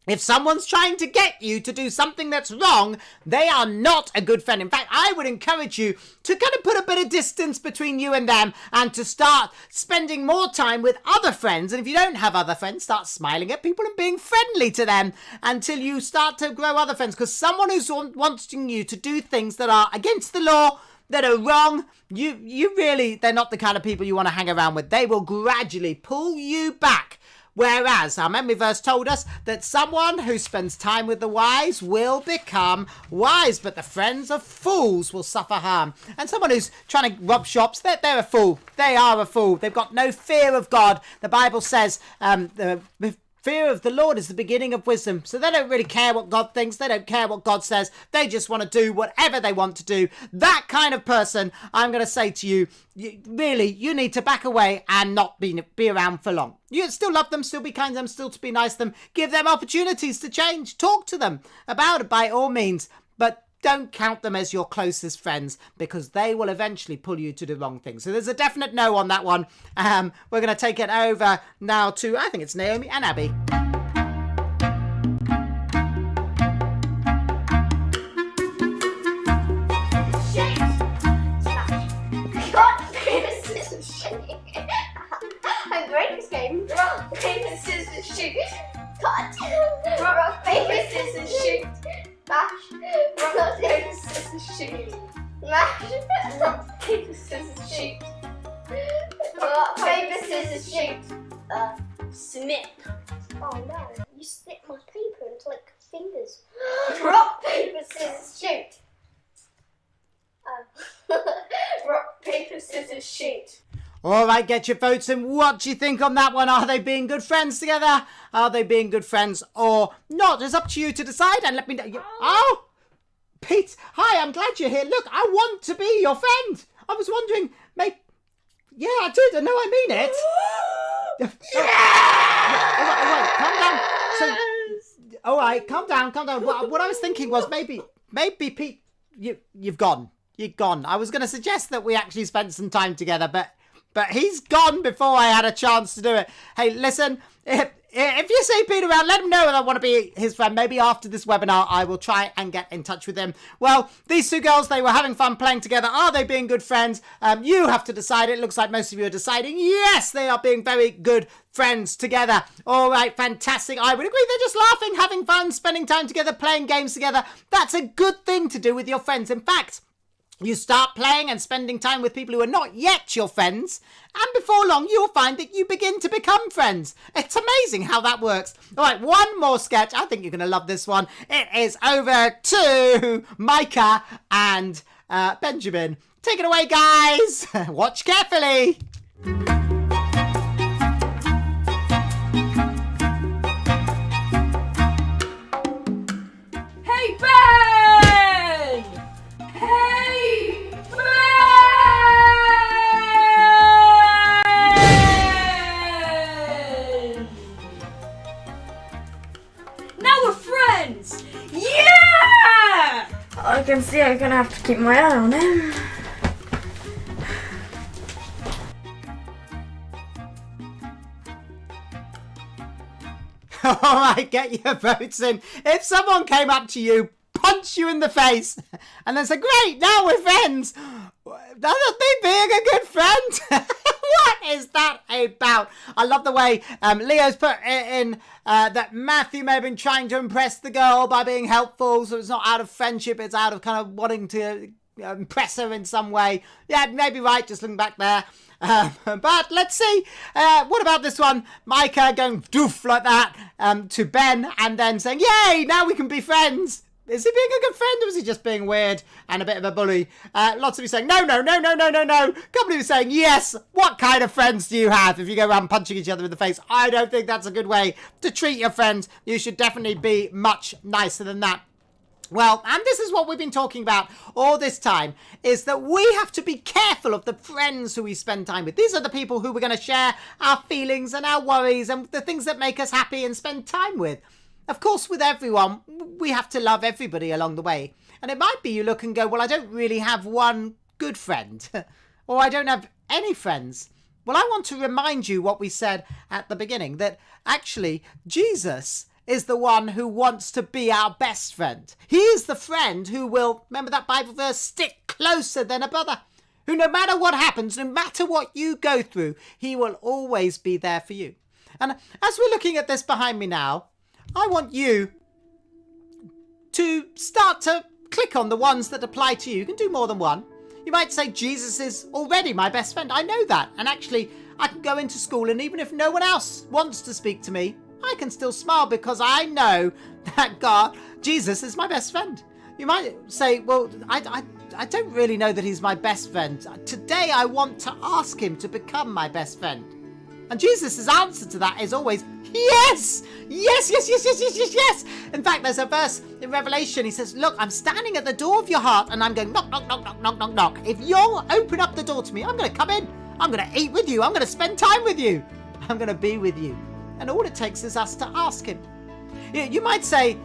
If someone's trying to get you to do something that's wrong, they are not a good friend. In fact, I would encourage you to kind of put a bit of distance between you and them and to start spending more time with other friends. And if you don't have other friends, start smiling at people and being friendly to them until you start to grow other friends. Because someone who's wanting you to do things that are against the law, that are wrong, they're not the kind of people you want to hang around with. They will gradually pull you back Whereas our memory verse told us that someone who spends time with the wise will become wise, but the friends of fools will suffer harm. And someone who's trying to rob shops, they're a fool. They are a fool. They've got no fear of God. The Bible says the fear of the Lord is the beginning of wisdom. So they don't really care what God thinks. They don't care what God says. They just want to do whatever they want to do. That kind of person, I'm going to say to you, you need to back away and not be around for long. You still love them, still be kind to them, still to be nice to them. Give them opportunities to change. Talk to them about it by all means. But don't count them as your closest friends, because they will eventually pull you to the wrong thing. So there's a definite no on that one. We're going to take it over now to, I think it's Naomi and Abby. I'm great at this game. Rock, paper, scissors, shoot. Cut. Rock, paper, scissors, shoot. Mash. Rock, paper, scissors, shoot. Mash. Rock, paper, scissors, shoot. Rock, paper, scissors, shoot. Snip. Oh no, you snip my paper into like fingers. Rock, paper, scissors, shoot. Rock, paper, scissors, shoot. All right, get your votes in. What do you think on that one? Are they being good friends together? Are they being good friends or not? It's up to you to decide, and let me know. Oh, Pete, hi, I'm glad you're here. Look, I want to be your friend. I was wondering, mate. Yeah, I did. I know I mean it. All right, calm down. So, all right, calm down. What I was thinking was maybe Pete, you've gone. You're gone. I was going to suggest that we actually spent some time together, but he's gone before I had a chance to do it. Hey, listen, if you see Pete around, let him know that I want to be his friend. Maybe after this webinar, I will try and get in touch with him. Well, these two girls, they were having fun playing together. Are they being good friends? You have to decide. It looks like most of you are deciding. Yes, they are being very good friends together. All right, fantastic. I would agree. They're just laughing, having fun, spending time together, playing games together. That's a good thing to do with your friends. In fact, you start playing and spending time with people who are not yet your friends, and before long you'll find that you begin to become friends. It's amazing how that works. All right, one more sketch. I think you're going to love this one. It is over to Micah and Benjamin. Take it away, guys. Watch carefully. Hey, Ben! Hey, Ben! Now we're friends! Yeah! I can see I'm gonna have to keep my eye on him. All right, get your votes in. If someone came up to you, punch you in the face, and then said, great, now we're friends, doesn't me being a good friend? What is that about? I love the way Leo's put it in that Matthew may have been trying to impress the girl by being helpful, so it's not out of friendship, it's out of kind of wanting to impress her in some way. Yeah, maybe right, just looking back there. But let's see. What about this one? Micah going doof like that to Ben and then saying, yay, now we can be friends. Is he being a good friend or is he just being weird and a bit of a bully? Lots of you saying, no. A couple of you saying, yes. What kind of friends do you have if you go around punching each other in the face? I don't think that's a good way to treat your friends. You should definitely be much nicer than that. Well, and this is what we've been talking about all this time, is that we have to be careful of the friends who we spend time with. These are the people who we're going to share our feelings and our worries and the things that make us happy and spend time with. Of course, with everyone, we have to love everybody along the way. And it might be you look and go, well, I don't really have one good friend, or I don't have any friends. Well, I want to remind you what we said at the beginning, that actually Jesus is the one who wants to be our best friend. He is the friend who will, remember that Bible verse, stick closer than a brother, who no matter what happens, no matter what you go through, he will always be there for you. And as we're looking at this behind me now, I want you to start to click on the ones that apply to you. You can do more than one. You might say Jesus is already my best friend. I know that. And actually, I can go into school and even if no one else wants to speak to me, I can still smile because I know that Jesus is my best friend. You might say, well, I don't really know that he's my best friend. Today, I want to ask him to become my best friend. And Jesus' answer to that is always, yes! Yes, yes, yes, yes, yes, yes, yes! In fact, there's a verse in Revelation, he says, look, I'm standing at the door of your heart and I'm going knock, knock, knock, knock, knock, knock, knock. If you'll open up the door to me, I'm going to come in. I'm going to eat with you. I'm going to spend time with you. I'm going to be with you. And all it takes is us to ask him. You might say,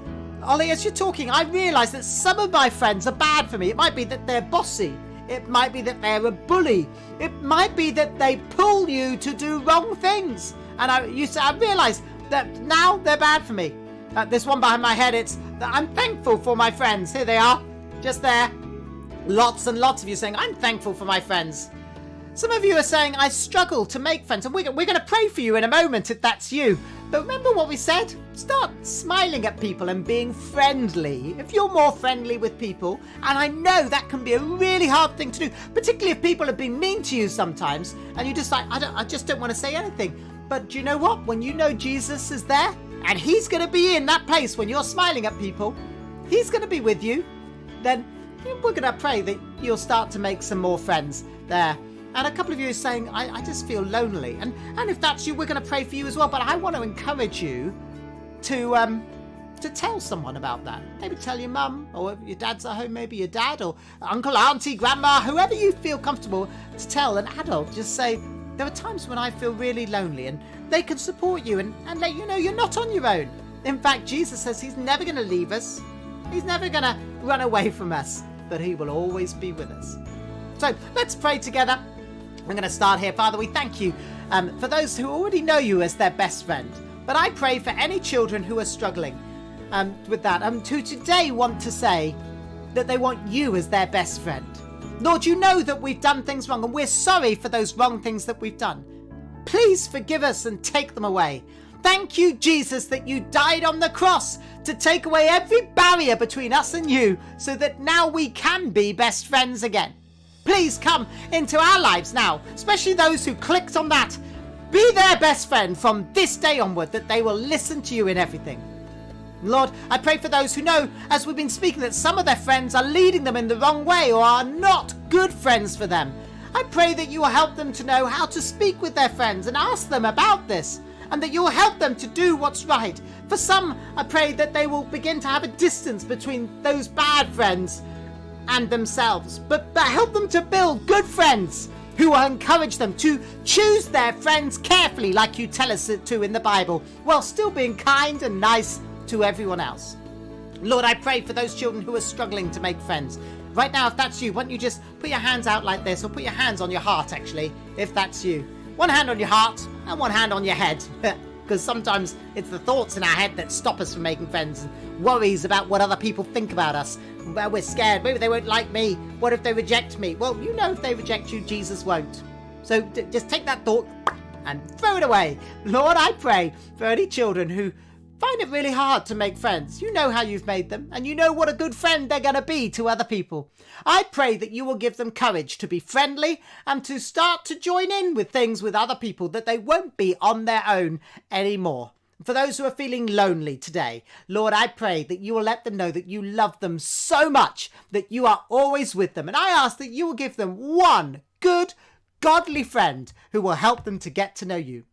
Ollie, as you're talking, I realise that some of my friends are bad for me. It might be that they're bossy. It might be that they're a bully. It might be that they pull you to do wrong things. And I realise that now they're bad for me. This one behind my head, it's that I'm thankful for my friends. Here they are, just there. Lots and lots of you saying, I'm thankful for my friends. Some of you are saying, I struggle to make friends. And we're going to pray for you in a moment if that's you. But remember what we said? Start smiling at people and being friendly. If you're more friendly with people, and I know that can be a really hard thing to do, particularly if people have been mean to you sometimes, and you just like, I just don't want to say anything. But do you know what? When you know Jesus is there, and he's going to be in that place when you're smiling at people, he's going to be with you, then we're going to pray that you'll start to make some more friends there. And a couple of you are saying, I just feel lonely. And if that's you, we're going to pray for you as well. But I want to encourage you to tell someone about that. Maybe tell your mum, or if your dad's at home, maybe your dad, or uncle, auntie, grandma, whoever you feel comfortable to tell an adult. Just say, there are times when I feel really lonely, and they can support you and let you know you're not on your own. In fact, Jesus says he's never going to leave us. He's never going to run away from us, but he will always be with us. So let's pray together. I'm going to start here. Father, we thank you for those who already know you as their best friend. But I pray for any children who are struggling with that, who today want to say that they want you as their best friend. Lord, you know that we've done things wrong and we're sorry for those wrong things that we've done. Please forgive us and take them away. Thank you, Jesus, that you died on the cross to take away every barrier between us and you so that now we can be best friends again. Please come into our lives now, especially those who clicked on that. Be their best friend from this day onward, that they will listen to you in everything. Lord, I pray for those who know, as we've been speaking, that some of their friends are leading them in the wrong way or are not good friends for them. I pray that you will help them to know how to speak with their friends and ask them about this, and that you will help them to do what's right. For some, I pray that they will begin to have a distance between those bad friends and themselves, but help them to build good friends who will encourage them to choose their friends carefully, like you tell us to in the Bible, while still being kind and nice to everyone else. Lord, I pray for those children who are struggling to make friends. Right now, if that's you, why don't you just put your hands out like this, or put your hands on your heart, actually, if that's you. One hand on your heart and one hand on your head. Because sometimes it's the thoughts in our head that stop us from making friends, and worries about what other people think about us. Well, we're scared. Maybe they won't like me. What if they reject me? Well, you know if they reject you, Jesus won't. So just take that thought and throw it away. Lord, I pray for any children who find it really hard to make friends. You know how you've made them, and you know what a good friend they're going to be to other people. I pray that you will give them courage to be friendly and to start to join in with things with other people, that they won't be on their own anymore. For those who are feeling lonely today, Lord, I pray that you will let them know that you love them so much, that you are always with them. And I ask that you will give them one good, godly friend who will help them to get to know you.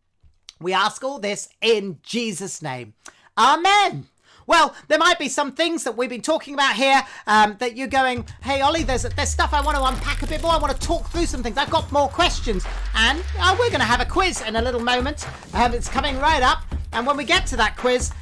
We ask all this in Jesus' name. Amen. Well, there might be some things that we've been talking about here that you're going, hey, Ollie, there's stuff I want to unpack a bit more. I want to talk through some things. I've got more questions. And we're going to have a quiz in a little moment. It's coming right up. And when we get to that quiz,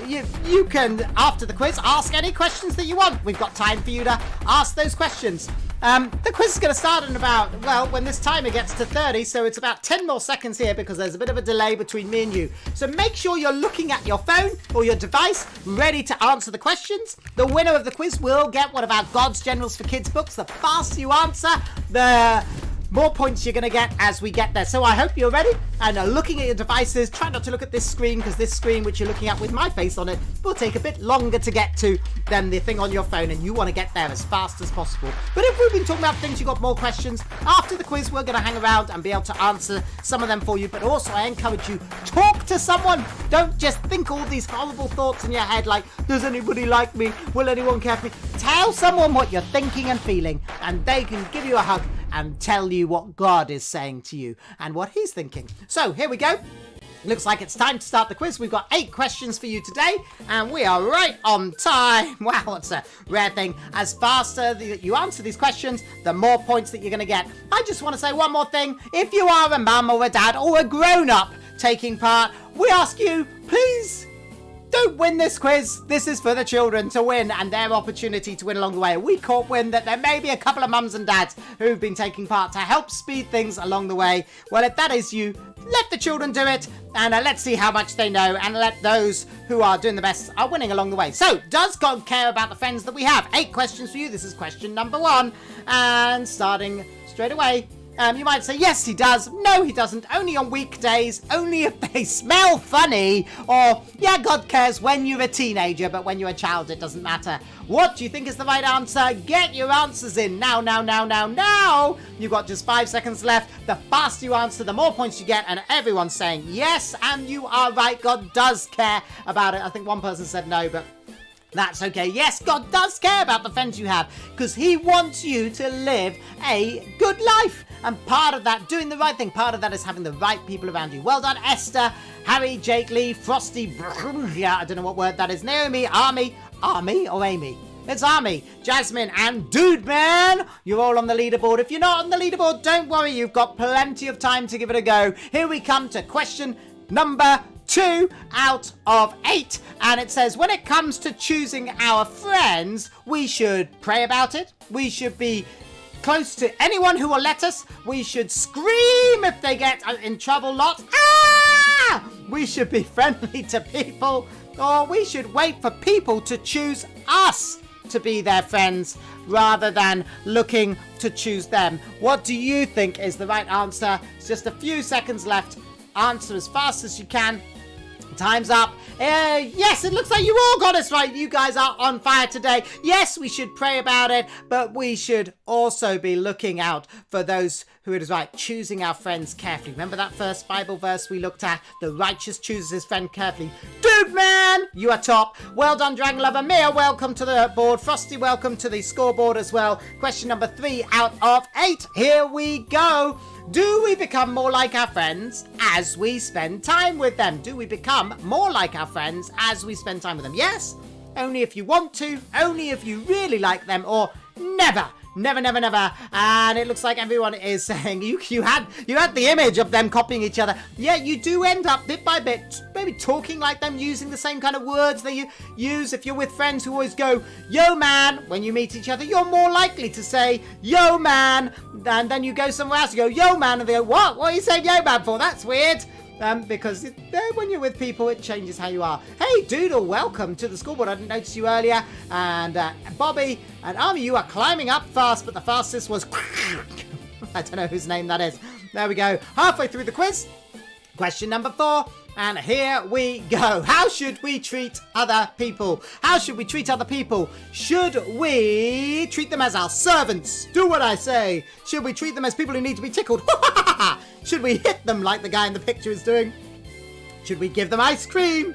you can, after the quiz, ask any questions that you want. We've got time for you to ask those questions. The quiz is going to start in about, well, when this timer gets to 30, so it's about 10 more seconds here because there's a bit of a delay between me and you. So make sure you're looking at your phone or your device, ready to answer the questions. The winner of the quiz will get one of our God's Generals for Kids books. The faster you answer, the more points you're going to get as we get there. So I hope you're ready and are looking at your devices. Try not to look at this screen, because this screen, which you're looking at with my face on it, will take a bit longer to get to than the thing on your phone, and you want to get there as fast as possible. But if we've been talking about things, you got more questions, after the quiz we're going to hang around and be able to answer some of them for you. But also I encourage you, talk to someone. Don't just think all these horrible thoughts in your head like, does anybody like me? Will anyone care for me? Tell someone what you're thinking and feeling, and they can give you a hug and tell you what God is saying to you and what he's thinking. So here we go. Looks like it's time to start the quiz. We've got 8 questions for you today, and we are right on time. Wow, it's a rare thing. As faster you answer these questions, the more points that you're going to get. I just want to say one more thing. If you are a mum or a dad or a grown-up taking part, we ask you, please don't win this quiz. This is for the children to win and their opportunity to win along the way. We can't win that there may be a couple of mums and dads who've been taking part to help speed things along the way. Well, if that is you, let the children do it, and let's see how much they know, and let those who are doing the best are winning along the way. So, does God care about the friends that we have? 8 questions for you. This is question number 1, and starting straight away. You might say, yes, he does. No, he doesn't. Only on weekdays. Only if they smell funny. Or, yeah, God cares when you're a teenager, but when you're a child, it doesn't matter. What do you think is the right answer? Get your answers in now. You've got just 5 seconds left. The faster you answer, the more points you get. And everyone's saying yes, and you are right. God does care about it. I think one person said no, but that's okay. Yes, God does care about the friends you have, because he wants you to live a good life. And part of that, doing the right thing, part of that is having the right people around you. Well done, Esther, Harry, Jake Lee, Frosty, yeah, I don't know what word that is, Naomi, Army or Amy? It's Army, Jasmine, and Dude Man. You're all on the leaderboard. If you're not on the leaderboard, don't worry. You've got plenty of time to give it a go. Here we come to question number 2 out of 8, and it says, when it comes to choosing our friends, we should pray about it. We should be close to anyone who will let us. We should scream if they get in trouble. Not we should be friendly to people, or we should wait for people to choose us to be their friends rather than looking to choose them. What do you think is the right answer? It's just a few seconds left. Answer as fast as you can. Time's up. Yes, it looks like you all got us right. You guys are on fire today. Yes, we should pray about it, but we should also be looking out for those who it is right, choosing our friends carefully. Remember that first Bible verse we looked at? The righteous chooses his friend carefully. Dude Man, you are top. Well done, Dragon Lover. Mia, welcome to the board. Frosty, welcome to the scoreboard as well. Question number 3 out of 8. Here we go. Do we become more like our friends as we spend time with them? Do we become more like our friends as we spend time with them? Yes, only if you want to, only if you really like them, or never. And it looks like everyone is saying you had the image of them copying each other. Yeah, you do end up bit by bit maybe talking like them, using the same kind of words that you use. If you're with friends who always go, yo man, when you meet each other, you're more likely to say, yo man, and then you go somewhere else, you go, yo man, and they go, what are you saying yo man for? That's weird. Because when you're with people, it changes how you are. Hey, Doodle, welcome to the scoreboard. I didn't notice you earlier. And Bobby and Army, you are climbing up fast, but the fastest was... I don't know whose name that is. There we go. Halfway through the quiz. Question number 4. And here we go. How should we treat other people? How should we treat other people? Should we treat them as our servants? Do what I say. Should we treat them as people who need to be tickled? Should we hit them like the guy in the picture is doing? Should we give them ice cream?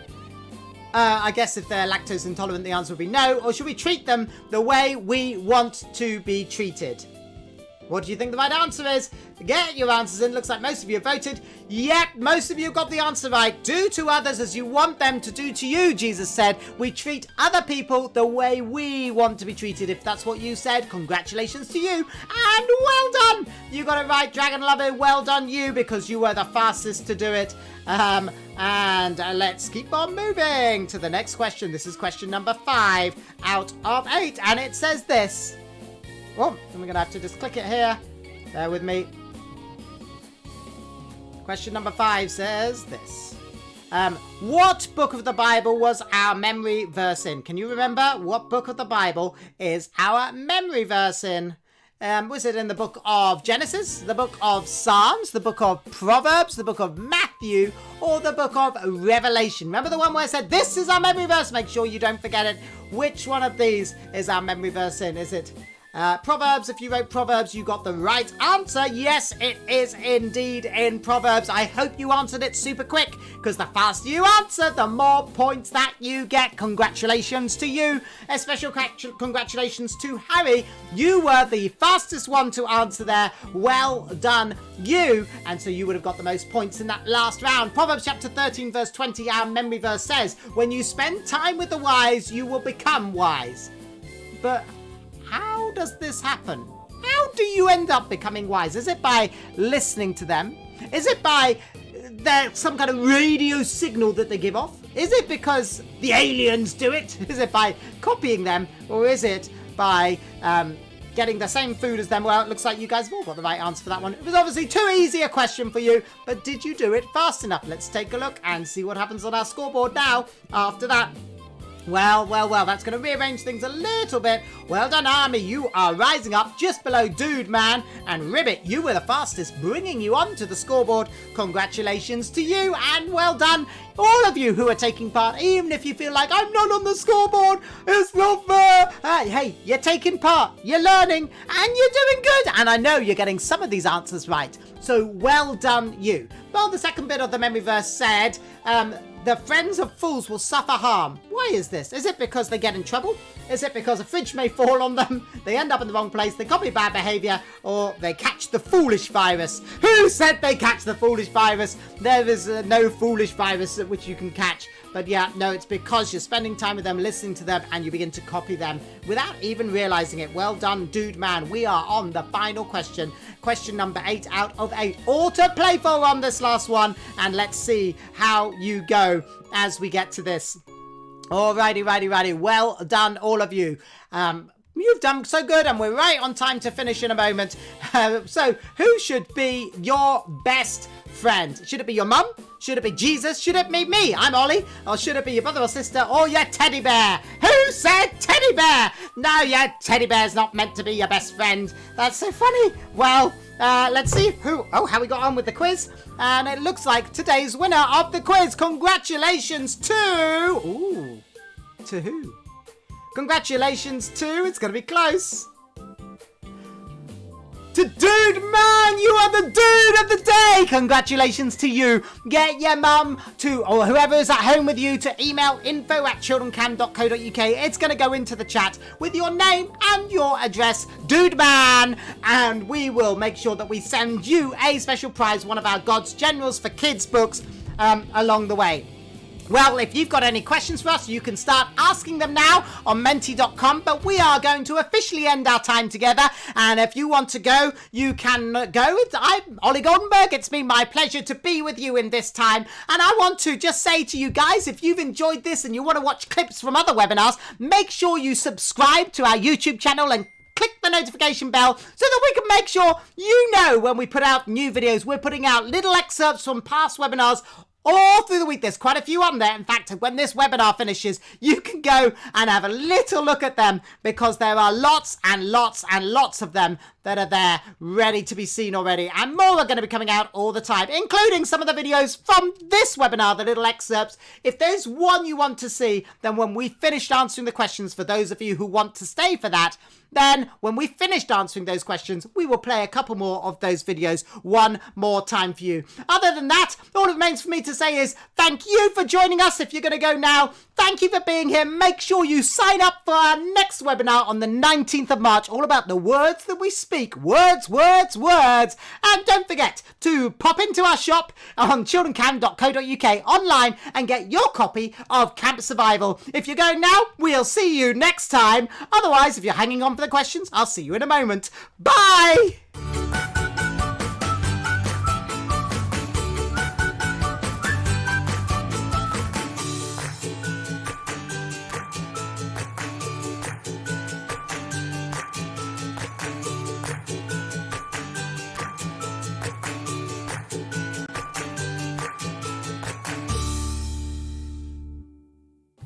I guess if they're lactose intolerant, the answer would be no. Or should we treat them the way we want to be treated? What do you think the right answer is? Get your answers in. Looks like most of you have voted. Yep, most of you got the answer right. Do to others as you want them to do to you, Jesus said. We treat other people the way we want to be treated. If that's what you said, congratulations to you. And well done. You got it right, Dragon Lover. Well done you, because you were the fastest to do it. And let's keep on moving to the next question. This is question number 5 out of 8. And it says this. Oh, and we're going to have to just click it here. Bear with me. Question number 5 says this. What book of the Bible was our memory verse in? Can you remember what book of the Bible is our memory verse in? Was it in the book of Genesis, the book of Psalms, the book of Proverbs, the book of Matthew, or the book of Revelation? Remember the one where I said, this is our memory verse? Make sure you don't forget it. Which one of these is our memory verse in? Is it Proverbs? If you wrote Proverbs, you got the right answer. Yes, it is indeed in Proverbs. I hope you answered it super quick, because the faster you answer, the more points that you get. Congratulations to you. A special congratulations to Harry. You were the fastest one to answer there. Well done, you. And so you would have got the most points in that last round. Proverbs chapter 13, verse 20, our memory verse says, when you spend time with the wise, you will become wise. But how does this happen? How do you end up becoming wise? Is it by listening to them? Is it by some kind of radio signal that they give off? Is it because the aliens do it? Is it by copying them? Or is it by getting the same food as them? Well, it looks like you guys have all got the right answer for that one. It was obviously too easy a question for you, but did you do it fast enough? Let's take a look and see what happens on our scoreboard now after that. Well, that's going to rearrange things a little bit. Well done, Army. You are rising up just below Dude Man. And Ribbit, you were the fastest, bringing you onto the scoreboard. Congratulations to you, and well done, all of you who are taking part, even if you feel like, I'm not on the scoreboard, it's not fair. Hey, you're taking part, you're learning, and you're doing good. And I know you're getting some of these answers right. So well done, you. Well, the second bit of the memory verse said, the friends of fools will suffer harm. Why is this? Is it because they get in trouble? Is it because a fridge may fall on them, they end up in the wrong place, they copy bad behaviour, or they catch the foolish virus? Who said they catch the foolish virus? There is no foolish virus which you can catch. But yeah, no, it's because you're spending time with them, listening to them, and you begin to copy them without even realising it. Well done, Dude Man. We are on the final question. Question number 8 out of 8. All to play for on this last one. And let's see how you go as we get to this. Alrighty. Well done, all of you. You've done so good, and we're right on time to finish in a moment. So, who should be your best friend? Should it be your mum? Should it be Jesus? Should it be me? I'm Ollie. Or should it be your brother or sister or your teddy bear? Who said teddy bear? No, your teddy bear's not meant to be your best friend. That's so funny. Well, let's see how we got on with the quiz. And it looks like today's winner of the quiz. Congratulations to... Ooh, to who? Congratulations to... It's going to be close. To Dude Man, you are the dude of the day. Congratulations to you. Get your mum to, or whoever is at home with you, to email info@childrencam.co.uk. It's going to go into the chat with your name and your address, Dude Man, and we will make sure that we send you a special prize, one of our God's Generals for Kids books, along the way. Well, if you've got any questions for us, you can start asking them now on menti.com, but we are going to officially end our time together, and if you want to go, you can go. I'm Ollie Goldenberg. It's been my pleasure to be with you in this time, and I want to just say to you guys, if you've enjoyed this and you want to watch clips from other webinars, make sure you subscribe to our YouTube channel and click the notification bell so that we can make sure you know when we put out new videos. We're putting out little excerpts from past webinars all through the week. There's quite a few on there. In fact, when this webinar finishes, you can go and have a little look at them, because there are lots and lots and lots of them that are there ready to be seen already. And more are going to be coming out all the time, including some of the videos from this webinar, the little excerpts. If there's one you want to see, then when we finished answering the questions, for those of you who want to stay for that, then when we finished answering those questions, we will play a couple more of those videos one more time for you. Other than that, all it remains for me to say is thank you for joining us. If you're going to go now, thank you for being here. Make sure you sign up for our next webinar on the 19th of March, all about the words that we speak. Words. And don't forget to pop into our shop on childrencam.co.uk online and get your copy of Camp Survival. If you're going now, we'll see you next time. Otherwise, if you're hanging on for the questions, I'll see you in a moment. Bye!